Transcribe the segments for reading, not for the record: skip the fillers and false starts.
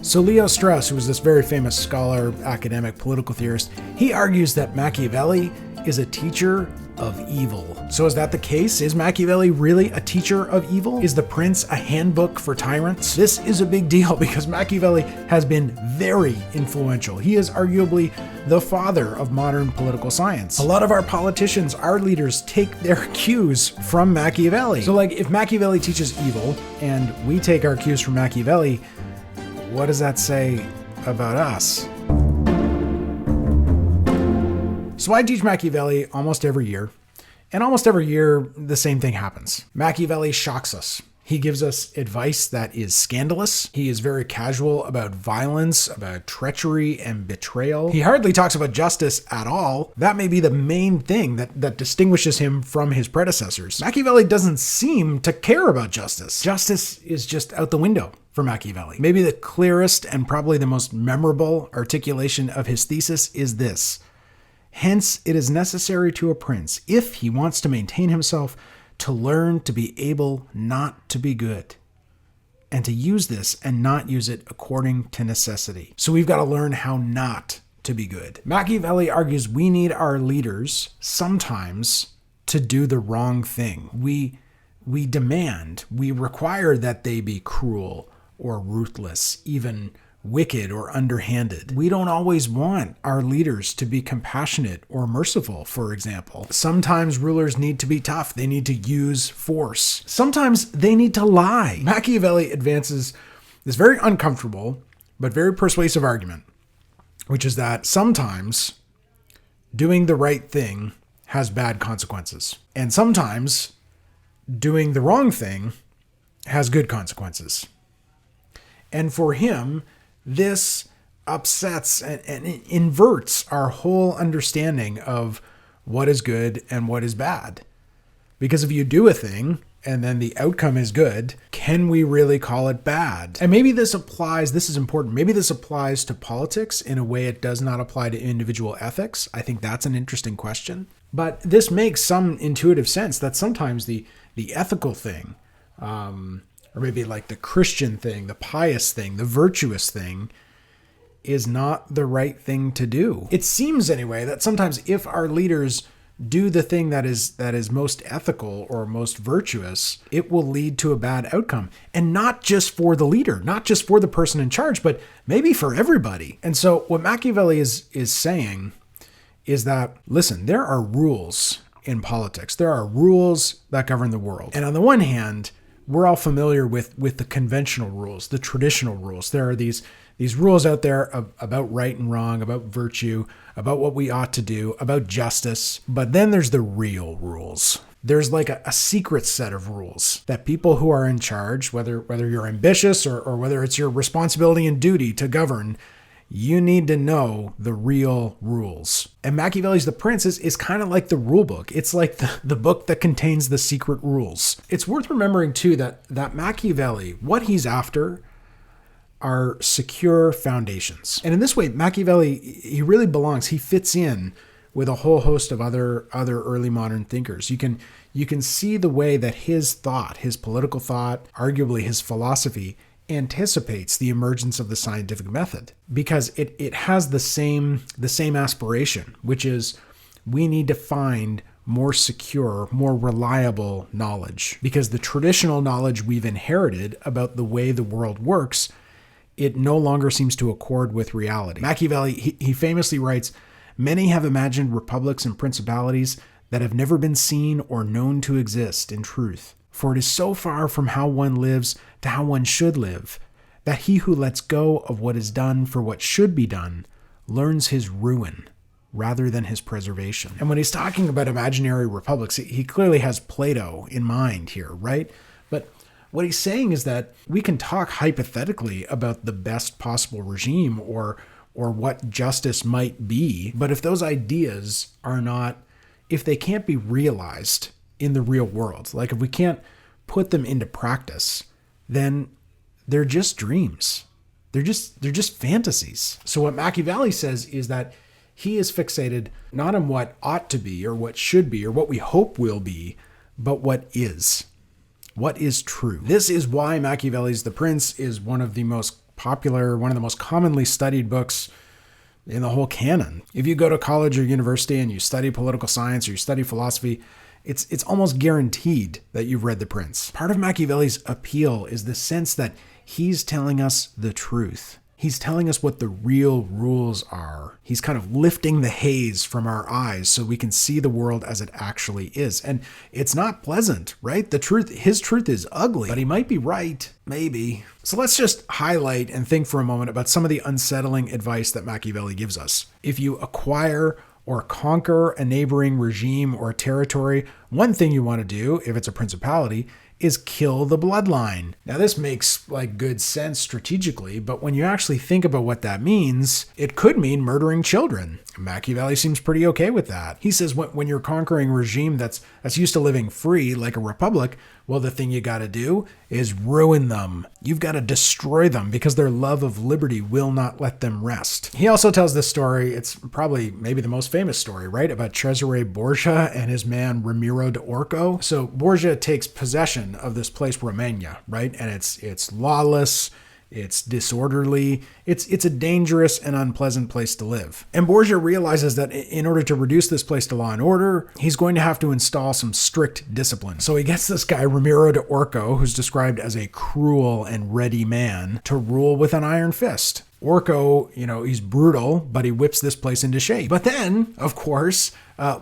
So Leo Strauss, who was this very famous scholar, academic, political theorist, he argues that Machiavelli is a teacher of evil. So is that the case? Is Machiavelli really a teacher of evil? Is The Prince a handbook for tyrants? This is a big deal because Machiavelli has been very influential. He is arguably the father of modern political science. A lot of our politicians, our leaders, take their cues from Machiavelli. So like if Machiavelli teaches evil and we take our cues from Machiavelli, what does that say about us? So I teach Machiavelli almost every year, and almost every year the same thing happens. Machiavelli shocks us. He gives us advice that is scandalous. He is very casual about violence, about treachery and betrayal. He hardly talks about justice at all. That may be the main thing that distinguishes him from his predecessors. Machiavelli doesn't seem to care about justice. Justice is just out the window for Machiavelli. Maybe the clearest and probably the most memorable articulation of his thesis is this: hence, it is necessary to a prince, if he wants to maintain himself, to learn to be able not to be good, and to use this and not use it according to necessity. So we've got to learn how not to be good. Machiavelli argues we need our leaders sometimes to do the wrong thing. We demand, we require that they be cruel or ruthless, even wicked or underhanded. We don't always want our leaders to be compassionate or merciful, for example. Sometimes rulers need to be tough. They need to use force. Sometimes they need to lie. Machiavelli advances this very uncomfortable but very persuasive argument, which is that sometimes doing the right thing has bad consequences, and sometimes doing the wrong thing has good consequences. And for him, this upsets and inverts our whole understanding of what is good and what is bad. Because if you do a thing and then the outcome is good, can we really call it bad? And maybe this is important, maybe this applies to politics in a way it does not apply to individual ethics. I think that's an interesting question. But this makes some intuitive sense that sometimes the ethical thing, or maybe like the Christian thing, the pious thing, the virtuous thing, is not the right thing to do. It seems anyway that sometimes if our leaders do the thing that is most ethical or most virtuous, it will lead to a bad outcome. And not just for the leader, not just for the person in charge, but maybe for everybody. And so what Machiavelli is saying is that, listen, there are rules in politics. There are rules that govern the world. And on the one hand, we're all familiar with the conventional rules, the traditional rules. There are these rules out there about right and wrong, about virtue, about what we ought to do, about justice. But then there's the real rules. There's like a secret set of rules that people who are in charge, whether you're ambitious or whether it's your responsibility and duty to govern, you need to know the real rules. And Machiavelli's The Prince is kind of like the rule book. It's like the book that contains the secret rules. It's worth remembering too that Machiavelli, what he's after are secure foundations. And in this way, Machiavelli, he really belongs. He fits in with a whole host of other early modern thinkers. You can see the way that his thought, his political thought, arguably his philosophy, anticipates the emergence of the scientific method, because it has the same aspiration, which is we need to find more secure, more reliable knowledge, because the traditional knowledge we've inherited about the way the world works, it no longer seems to accord with reality. Machiavelli, he famously writes, "Many have imagined republics and principalities that have never been seen or known to exist in truth. For it is so far from how one lives to how one should live, that he who lets go of what is done for what should be done learns his ruin rather than his preservation." And when he's talking about imaginary republics, he clearly has Plato in mind here, right? But what he's saying is that we can talk hypothetically about the best possible regime or what justice might be, but if those ideas if they can't be realized in the real world, like if we can't put them into practice, then they're just dreams. They're just fantasies. So what Machiavelli says is that he is fixated not on what ought to be or what should be or what we hope will be, but what is true. This is why Machiavelli's The Prince is one of the most popular, one of the most commonly studied books in the whole canon. If you go to college or university and you study political science or you study philosophy, it's almost guaranteed that you've read The Prince. Part of Machiavelli's appeal is the sense that he's telling us the truth. He's telling us what the real rules are. He's kind of lifting the haze from our eyes so we can see the world as it actually is. And it's not pleasant, right? His truth is ugly, but he might be right, maybe. So let's just highlight and think for a moment about some of the unsettling advice that Machiavelli gives us. If you acquire or conquer a neighboring regime or territory, one thing you want to do, if it's a principality, is kill the bloodline. Now this makes good sense strategically, but when you actually think about what that means, it could mean murdering children. Machiavelli seems pretty okay with that. He says when you're conquering a regime that's used to living free, like a republic, well, the thing you got to do is ruin them. You've got to destroy them because their love of liberty will not let them rest. He also tells this story, it's probably maybe the most famous story, right? About Cesare Borgia and his man Ramiro de Orco. So Borgia takes possession of this place Romagna, right? And it's lawless, it's disorderly, it's a dangerous and unpleasant place to live. And Borgia realizes that in order to reduce this place to law and order, he's going to have to install some strict discipline. So he gets this guy, Ramiro de Orco, who's described as a cruel and ready man, to rule with an iron fist. Orco, he's brutal, but he whips this place into shape. But then, of course,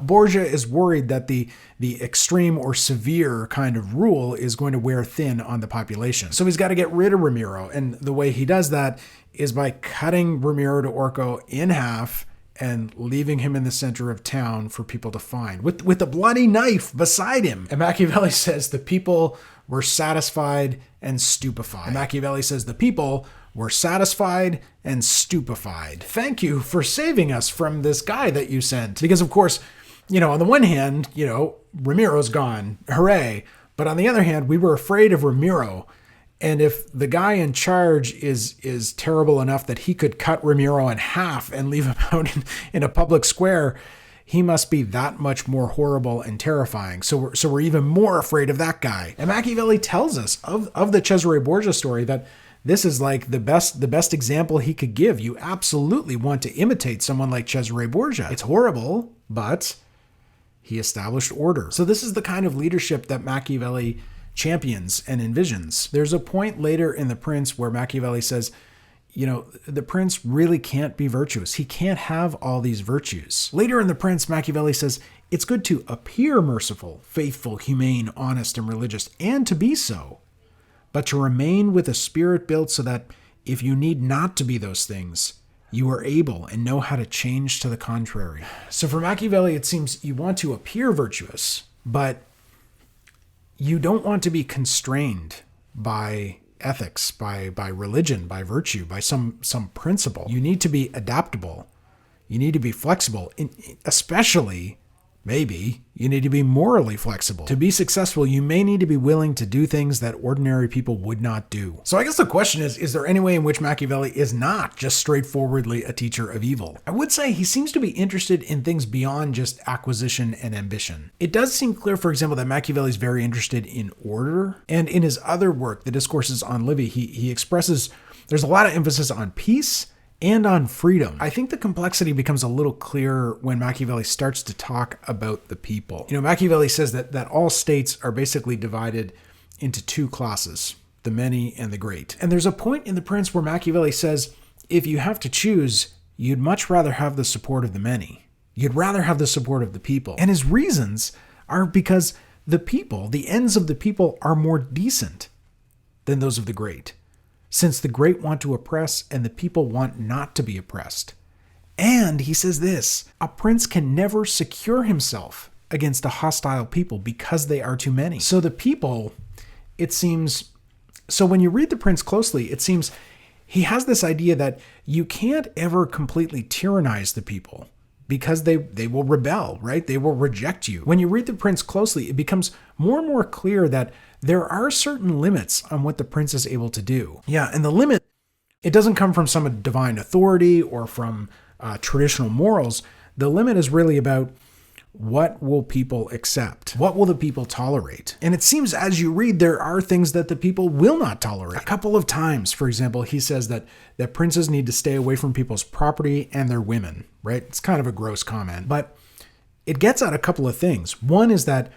Borgia is worried that the extreme or severe kind of rule is going to wear thin on the population. So he's got to get rid of Ramiro. And the way he does that is by cutting Ramiro de Orco in half and leaving him in the center of town for people to find with a bloody knife beside him. And Machiavelli says the people were satisfied and stupefied. And Machiavelli says the people were satisfied and stupefied. Thank you for saving us from this guy that you sent. Because of course, on the one hand, Ramiro's gone, hooray. But on the other hand, we were afraid of Ramiro. And if the guy in charge is terrible enough that he could cut Ramiro in half and leave him out in a public square, he must be that much more horrible and terrifying. So we're even more afraid of that guy. And Machiavelli tells us of the Cesare Borgia story that this is like the best example he could give. You absolutely want to imitate someone like Cesare Borgia. It's horrible, but he established order. So this is the kind of leadership that Machiavelli champions and envisions. There's a point later in The Prince where Machiavelli says, the prince really can't be virtuous. He can't have all these virtues. Later in The Prince, Machiavelli says, it's good to appear merciful, faithful, humane, honest, and religious, and to be so, but to remain with a spirit built so that if you need not to be those things, you are able and know how to change to the contrary. So for Machiavelli, it seems you want to appear virtuous, but you don't want to be constrained by ethics, by religion, by virtue, by some principle. You need to be adaptable. You need to be flexible, especially maybe you need to be morally flexible. To be successful, you may need to be willing to do things that ordinary people would not do. So I guess the question is there any way in which Machiavelli is not just straightforwardly a teacher of evil? I would say he seems to be interested in things beyond just acquisition and ambition. It does seem clear, for example, that Machiavelli is very interested in order. And in his other work, The Discourses on Livy, he expresses there's a lot of emphasis on peace and on freedom. I think the complexity becomes a little clearer when Machiavelli starts to talk about the people. Machiavelli says that all states are basically divided into two classes, the many and the great. And there's a point in The Prince where Machiavelli says, if you have to choose, you'd much rather have the support of the many. You'd rather have the support of the people. And his reasons are because the people, the ends of the people, are more decent than those of the great, since the great want to oppress and the people want not to be oppressed. And he says this, a prince can never secure himself against a hostile people because they are too many. So the people, it seems, so when you read The Prince closely, it seems he has this idea that you can't ever completely tyrannize the people because they will rebel, right? They will reject you. When you read The Prince closely, it becomes more and more clear that there are certain limits on what the prince is able to do. Yeah, and the limit, it doesn't come from some divine authority or from traditional morals. The limit is really about What will people accept? What will the people tolerate? And it seems as you read, there are things that the people will not tolerate. A couple of times, for example, he says that princes need to stay away from people's property and their women, right? It's kind of a gross comment, but it gets at a couple of things. One is that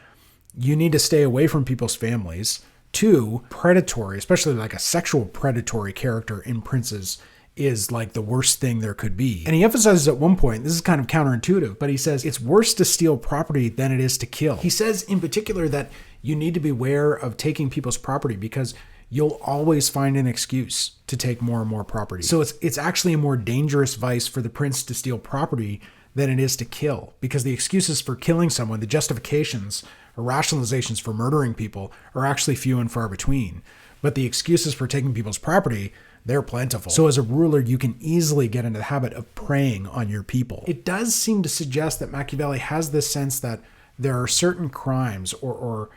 you need to stay away from people's families. Two, predatory, especially like a sexual predatory character in princes is like the worst thing there could be. And he emphasizes at one point, this is kind of counterintuitive, but he says it's worse to steal property than it is to kill. He says in particular that you need to beware of taking people's property because you'll always find an excuse to take more and more property. So it's actually a more dangerous vice for the prince to steal property than it is to kill, because the excuses for killing someone, the justifications or rationalizations for murdering people are actually few and far between. But the excuses for taking people's property, they're plentiful. So as a ruler, you can easily get into the habit of preying on your people. It does seem to suggest that Machiavelli has this sense that there are certain crimes or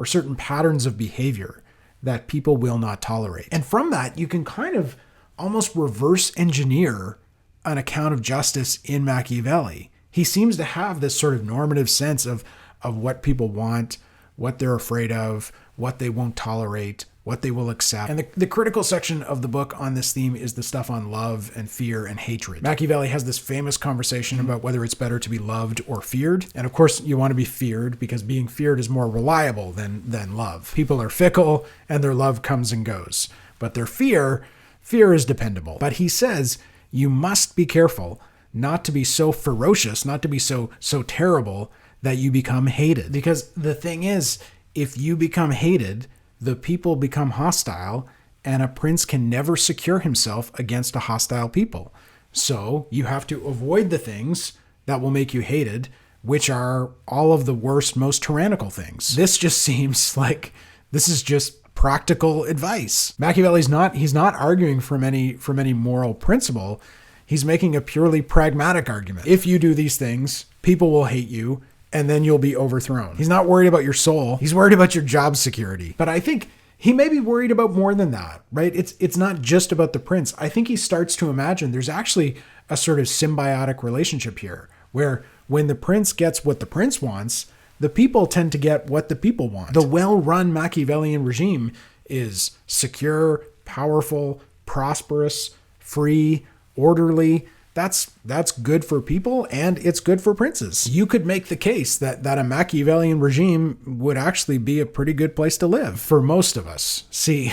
certain patterns of behavior that people will not tolerate. And from that, you can kind of almost reverse engineer an account of justice in Machiavelli. He seems to have this sort of normative sense of what people want, what they're afraid of, what they won't tolerate, what they will accept. And the critical section of the book on this theme is the stuff on love and fear and hatred. Machiavelli has this famous conversation about whether it's better to be loved or feared. And of course, you want to be feared because being feared is more reliable than love. People are fickle and their love comes and goes. But their fear is dependable. But he says you must be careful not to be so ferocious, not to be so terrible that you become hated. Because the thing is, if you become hated, the people become hostile, and a prince can never secure himself against a hostile people. So you have to avoid the things that will make you hated, which are all of the worst, most tyrannical things. This just seems like this is just practical advice. Machiavelli's he's not arguing from any moral principle. He's making a purely pragmatic argument. If you do these things, people will hate you, and then you'll be overthrown. He's not worried about your soul. He's worried about your job security. But I think he may be worried about more than that, right? It's not just about the prince. I think he starts to imagine there's actually a sort of symbiotic relationship here, where when the prince gets what the prince wants, the people tend to get what the people want. The well-run Machiavellian regime is secure, powerful, prosperous, free, orderly. That's good for people, and it's good for princes. You could make the case that a Machiavellian regime would actually be a pretty good place to live for most of us. See,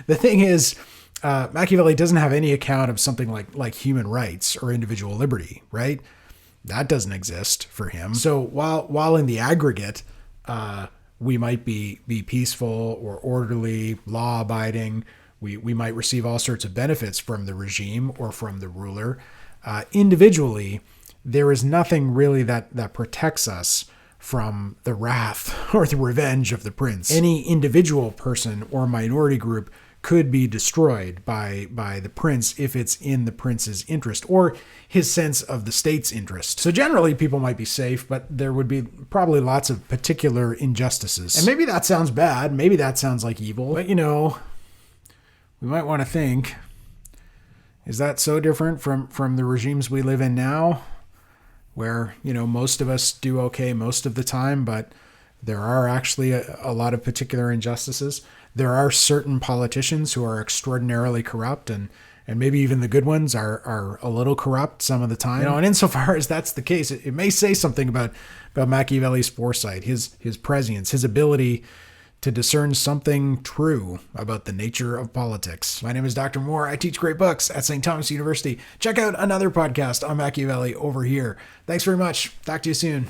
the thing is, Machiavelli doesn't have any account of something like human rights or individual liberty, right? That doesn't exist for him. So while in the aggregate, we might be peaceful or orderly, law-abiding, we might receive all sorts of benefits from the regime or from the ruler. Individually, there is nothing really that protects us from the wrath or the revenge of the prince. Any individual person or minority group could be destroyed by the prince if it's in the prince's interest or his sense of the state's interest. So generally, people might be safe, but there would be probably lots of particular injustices. And maybe that sounds bad. Maybe that sounds like evil. But, we might want to think, is that so different from the regimes we live in now, where, most of us do okay most of the time, but there are actually a lot of particular injustices. There are certain politicians who are extraordinarily corrupt, and maybe even the good ones are a little corrupt some of the time. And insofar as that's the case, it may say something about Machiavelli's foresight, his prescience, his ability to discern something true about the nature of politics. My name is Dr. Moore. I teach great books at St. Thomas University. Check out another podcast on Machiavelli over here. Thanks very much. Talk to you soon.